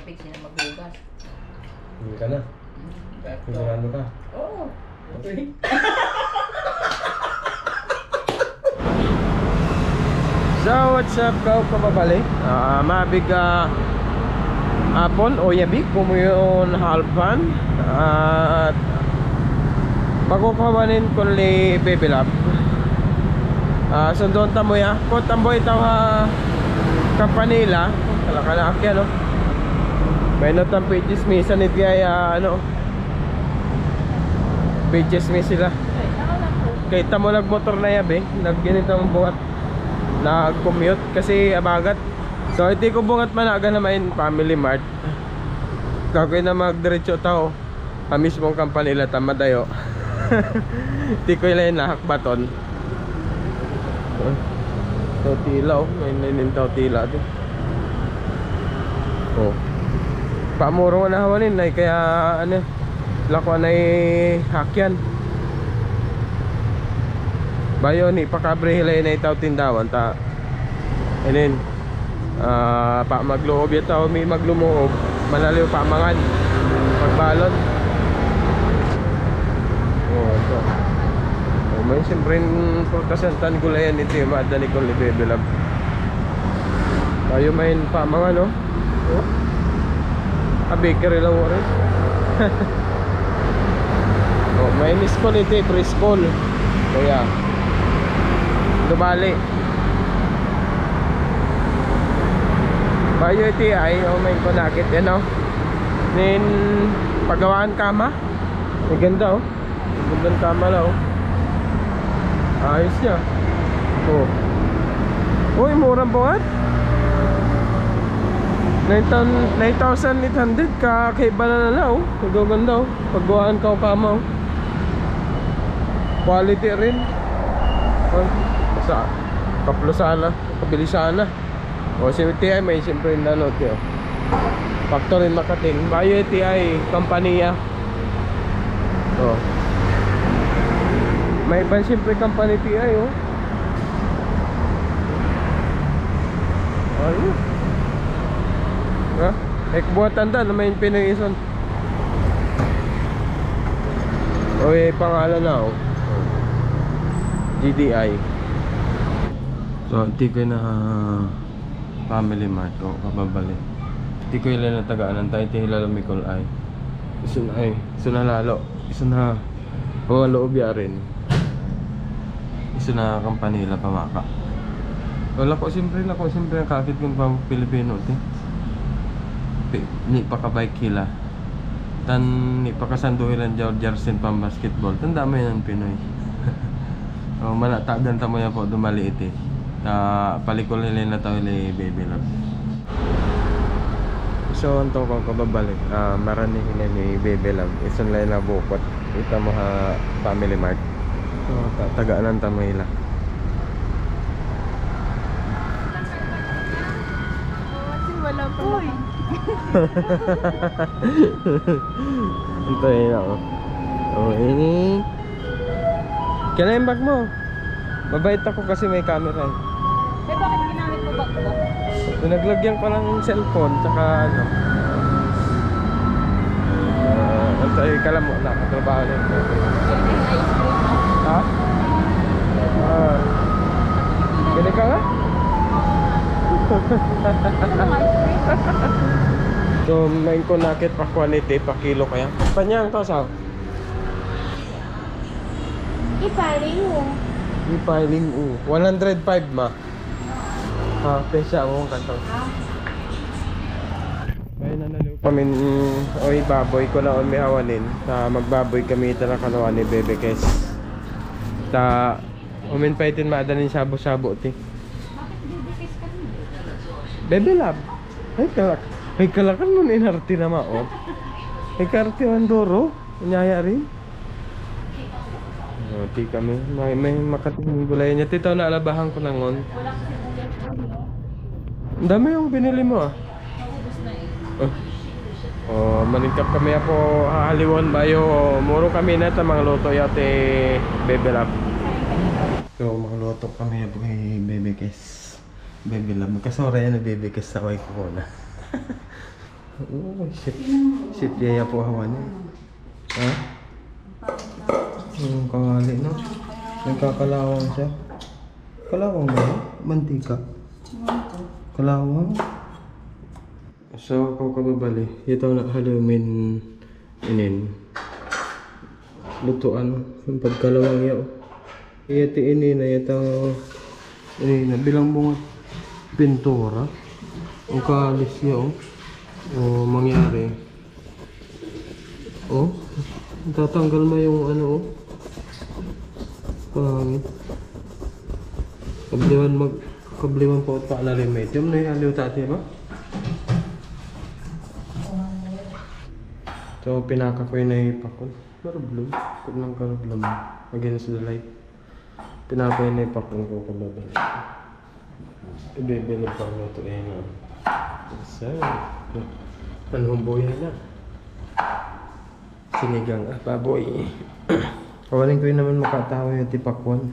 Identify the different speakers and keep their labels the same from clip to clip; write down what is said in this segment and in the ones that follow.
Speaker 1: fix na maghugas.
Speaker 2: Hindi ka na. Sigurado ka.
Speaker 1: Oo.
Speaker 2: Okay. So what's up kau kababali? Mabig hapon o yabi kumuyon halpan at pagkukawanin ko li Baby Love. Sundon tamo ya ko tamboy taw Campanila kalakala akya no. May notang pages mi sanid gaya ano. Pages mi sila. Kay tamo nagmotor na yabi, nagginito ang buhat. Nag-commute kasi abagat. So hindi ko bungat managa naman Family Mart. Gagawin na magdiretso tao mismong Campanila tamadayo. Hindi ko ilan nahakbaton. So tilaw, may nanintaw tila din. Oh. Pamuro na hawanin ay kaya ano lakwa na hakyan. Bayo ni pakabrehilay na itaw tindawan ta. Inin pa magloob yata may maglumuob malaliw pa mangan pagbalon. Oh ito. Oh may siyempre pagkasantan gulayan ito yung maadani ko ni Baby Love. Bayo may pa mangan no. Oh. A bakery lang rin. Oh may school ito preschool. Kaya Dubali. Bayo iti ay may kunakit yan o. Nin pagawaan kama. May ganda o. Gandang kama lang o. Ayos niya. Oh. Uy murang buhat. 9,800 ka kaiba na lang o. Ganda o. Pagawaan ka o kama o. Quality rin. Sa kaplusana, kabilisana. O si TI may siyempre nanot yun. Factory Makating. Bayo TI Campania. O. May iban siyempre company TI o. Ayun. Ha? Buhatan na may pinag-ison. O pangalan na o. GDI. So hindi ko na Family Mart o kababali. Hindi ko ilan na tagaan tayo hilala Mikol ay. Iso na ay, iso na lalo. Iso na mga loob ya rin. Iso na Campanila pamaka. Wala ko siyempre ang kakit kong pang Pilipino ti. Ni pa ka bike hila. Tan ni pa kasanduhilan Jarsen pang basketball. Tanda mo yan Pinoy. Oh, manatagan tamo yan po dumaliit eh. Palikol nila na tao ni Baby Love. So anto ko kababalik. Marani hina ni Baby Love. Isun lay na bukot. Ita mo ha Family Mart. So tagaanan tamo ila.
Speaker 3: Wala pa. Uy.
Speaker 2: Ito yun ako. Oh, ini. Kaya yung bag mo. Mabait ako kasi may camera eh.
Speaker 3: Eh bakit ginamit mo bag mo?
Speaker 2: Naglagyan ko ng cellphone tsaka ano. Antay ka lang mo na katrabaho na ito. Ha? Gini ka nga? So main ko nakit pa quality pa kilo kaya. Panyang to sa?
Speaker 3: Ipaling mo.
Speaker 2: Ipaling 105 ma. Pesa ako kantong. Kaya nanalo kami oy baboy ko na may hawanin. Magbaboy kami ita na kanawa ni Bebe Kes. Umin pa itin maadanin sabo-sabo ti.
Speaker 3: Bakit bibikis ka rin?
Speaker 2: Baby Love. Ay kalakan mo inarti na maot. Ay karti mandoro. Nyaya rin. Di kami may makating gulay niya. Tito na alabahan ko nangon.
Speaker 3: Wala kasi ulit mo.
Speaker 2: Ang dami yung binili mo ah.
Speaker 3: Naubos na eh.
Speaker 2: Maningkap kami ako haliwon bayo. Muro kami na ta mga luto yate Baby Love. So mga luto kami po kay Baby Kes. Baby Love. Magkasora yan na Baby Kes sa kay ko na. Oo, sip yaya po hawan niya. Ha? Yung kawali, no? Nagkakalawang siya. Kalawang ba yun? Mantika. Kalawang. So, ako kababali. Ito na halumin inin. Lutuan. Yung pagkalawang yaw. Iyati inin na ito. Inin na bilang bunga pintura. O kaalis niya, oh. O mangyari. Oh. Tatanggal mo yung ano, oh. Pangit. Kabliwan po at paala remedium na yung aliw tati ba? So, pinaka ko yung naipakon. Marublog. Kung lang karublog. Against the light. Pinaka yung naipakon ko kababalik. Ibibili pa mo ito eh nga. So, panhumbuyan na. Sinigang baboy. Kawaling ko yun naman makatawa yung tipakwan.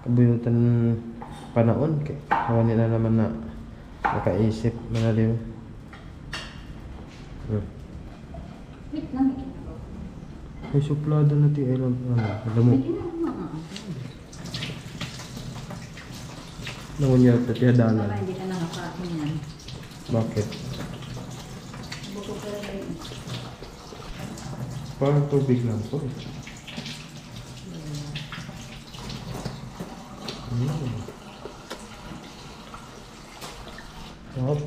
Speaker 2: Kabuyutan panahon. Kawaling na naman na nakaisip. Manaliw.
Speaker 3: Wait lang, may ginagawa.
Speaker 2: May suplado na ti alam. Alam mo.
Speaker 3: May ginagawa.
Speaker 2: Nangunyat na ti hadana.
Speaker 3: Para hindi ka nakakain yan.
Speaker 2: Bakit?
Speaker 3: Buko ka rin.
Speaker 2: Parang tubig lang po. Sarap.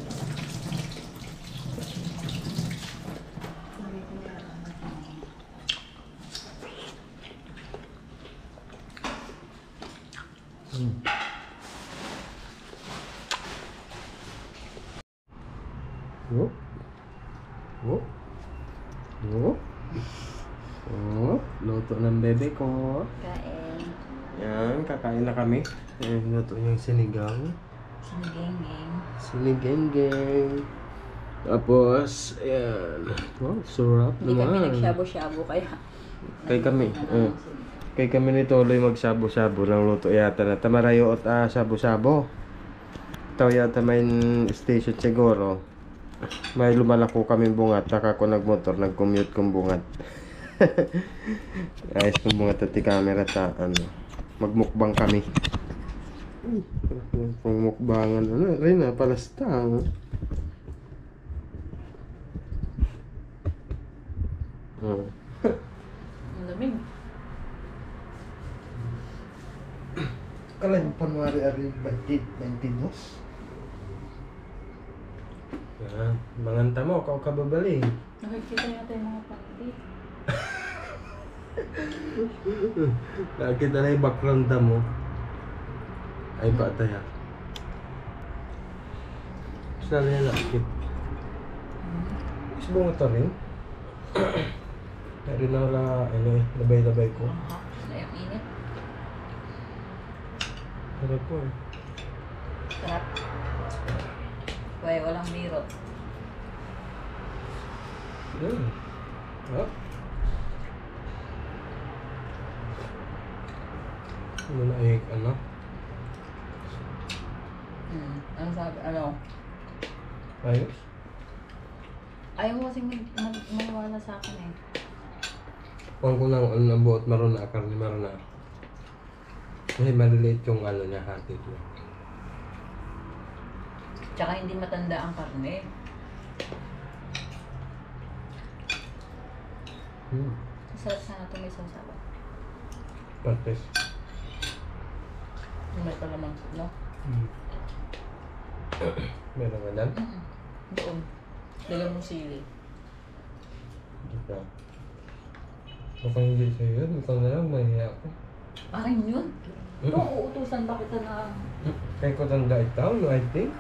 Speaker 2: Oh. Oh. Oh. Oh. Luto ng bebe ko.
Speaker 3: Kain.
Speaker 2: Yan, kakain na kami. Ayan, luto yung sinigang.
Speaker 3: Sinigeng-geng.
Speaker 2: Sinigeng-geng. Tapos, ayan. Wow, sarap
Speaker 3: Hindi kami
Speaker 2: naman.
Speaker 3: nagshabu-shabu kaya.
Speaker 2: Kay kami. Kay kami ni Toloy magsabu-sabu ng luto yata na tamarayo at sabu-sabu. Ito yata may station siguro. May lumalako kami bungat. Saka ako nagmotor, nag-commute kong bungat. Ayos kong bungat at camera sa ano. Magmukbang kami. Pangmukbangan ano rin na palastang.
Speaker 3: Ang lamig.
Speaker 2: Kala yung panwari-ari 22. Yan, manganta mo, kau kababali.
Speaker 3: Nakikita natin yung mga pandit.
Speaker 2: Nakita na yung background mo. Ay ba tayo? Saan na nakikit? Isbong ito rin. Meron na wala, ano eh, labay-labay ko.
Speaker 3: Na yung init.
Speaker 2: Sarap po eh.
Speaker 3: Sarap. Kaya walang biro.
Speaker 2: Yan. Oh. Ano na eh, ano?
Speaker 3: Ano sabi? Ano?
Speaker 2: Ayos?
Speaker 3: Ayaw mo kasing maniwala sa akin eh.
Speaker 2: Kung ko lang ano na buot maroon na karni maroon na. Kasi maliliit yung ano niya hatid niya.
Speaker 3: Tsaka hindi matanda ang karne. Masarap sana ito may sasaba.
Speaker 2: Pates.
Speaker 3: May palamang, no?
Speaker 2: Meron ka dyan?
Speaker 3: Doon. Dalam mo sili.
Speaker 2: Ika. Baka hindi sa'yo yun. Ikaw na lang, mahiya ako.
Speaker 3: Akin yun? Kung uutusan ba kita na...
Speaker 2: Kaya ko tanda itaw, no, I think.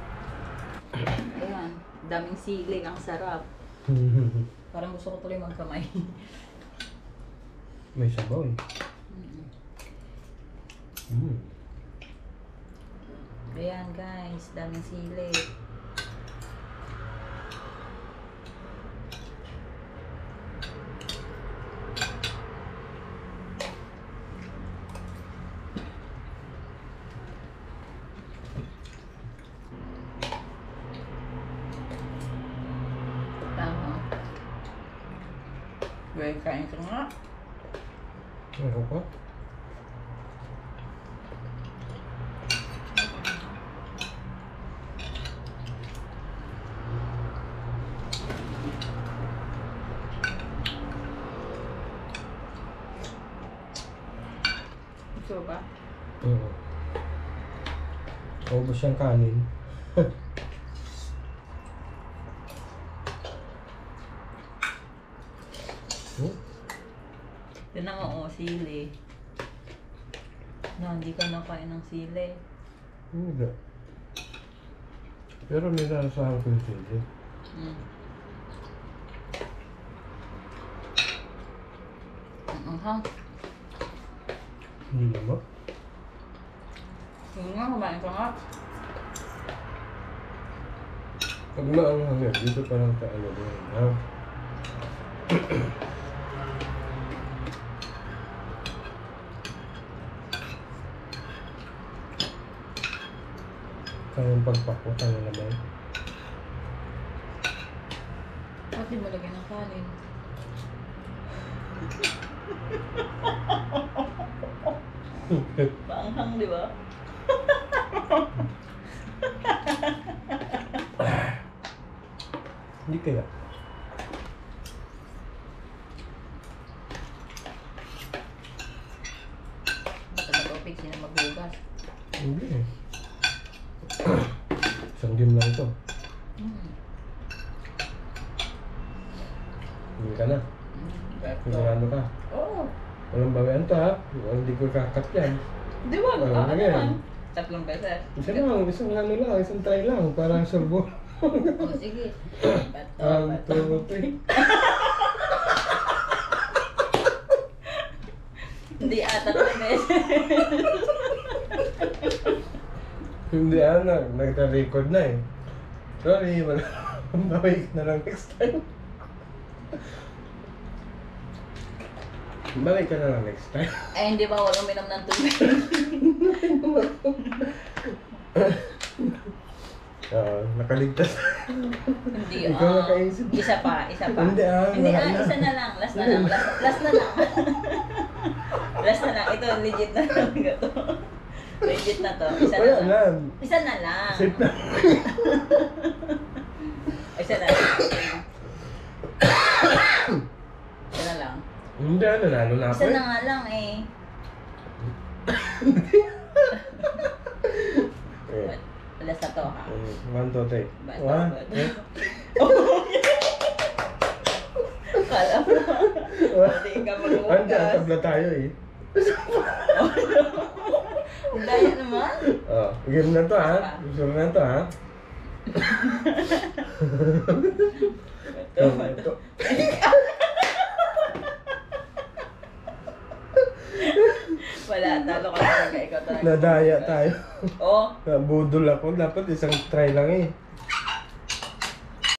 Speaker 3: Ayan. Daming sili. Ang sarap. Parang gusto ko tuloy magkamay.
Speaker 2: May sabaw eh.
Speaker 3: Ayan guys. Daming sili. Gawin kain ka nga.
Speaker 2: Ano pa?
Speaker 3: Gusto ba?
Speaker 2: Oo. Ubus siyang kanin.
Speaker 3: Tinan mo, sili. No, hindi ka nakain ng sili.
Speaker 2: Hindi. Pero nilasahan ko yung sili.
Speaker 3: Mm. Ha?
Speaker 2: Hindi naman.
Speaker 3: Sige nga, kumain ka nga.
Speaker 2: Pag maanghang yan, dito parang ano doon. Ha? Kayang pagpako, kaya naman.
Speaker 3: Bakit di mo lagyan ng kanin? Paanghang, di ba?
Speaker 2: Hindi kaya.
Speaker 3: Basta nag-opig sila maghugas.
Speaker 2: Hindi eh. Isang game lang ito. Hindi ka na. Sigurado ka.
Speaker 3: Oo.
Speaker 2: Walang bawian to ha. Hindi ko kakat yan.
Speaker 3: Di ba?
Speaker 2: Ano
Speaker 3: Ano
Speaker 2: yan?
Speaker 3: naman? 3 beses.
Speaker 2: Isang ano lang, isang try lang. Para serbo.
Speaker 3: O, sige. Bato, bato.
Speaker 2: 2, 3.
Speaker 3: Hindi 3 beses.
Speaker 2: Hindi nagka-record na eh. Sorry, wala. Bawi na lang next time. Bawi ka na lang next time.
Speaker 3: Ay, hindi ba wala uminom ng tubig?
Speaker 2: Nakaligtas.
Speaker 3: Hindi,
Speaker 2: Ikaw nakaisip.
Speaker 3: Isa pa.
Speaker 2: Hindi,
Speaker 3: Hindi,
Speaker 2: wala na.
Speaker 3: isa na lang. Last na lang. Last na lang. Last na lang. Ito, legit na lang. Ito. Legit na to. Isa na
Speaker 2: Wala
Speaker 3: lang.
Speaker 2: na.
Speaker 3: Isa na lang.
Speaker 2: Sip na.
Speaker 3: Isa na lang. Isa na lang.
Speaker 2: Hindi, nanalo na ako
Speaker 3: Isa
Speaker 2: eh.
Speaker 3: na nga lang eh.
Speaker 2: Eh,
Speaker 3: Last na to ha.
Speaker 2: 1, 2, 3.
Speaker 3: Bato,
Speaker 2: 1,
Speaker 3: bato. Kala mo. Hindi ka
Speaker 2: Andiyan,
Speaker 3: maghugas.
Speaker 2: tabla tayo eh.
Speaker 3: Daya naman.
Speaker 2: Oh, game na to ha. Gusto na to ha.
Speaker 3: Bato. Wala, talo ka talaga. Ikaw talaga.
Speaker 2: Nadaya tayo.
Speaker 3: Oh,
Speaker 2: Nabudol ako. Dapat isang try lang eh.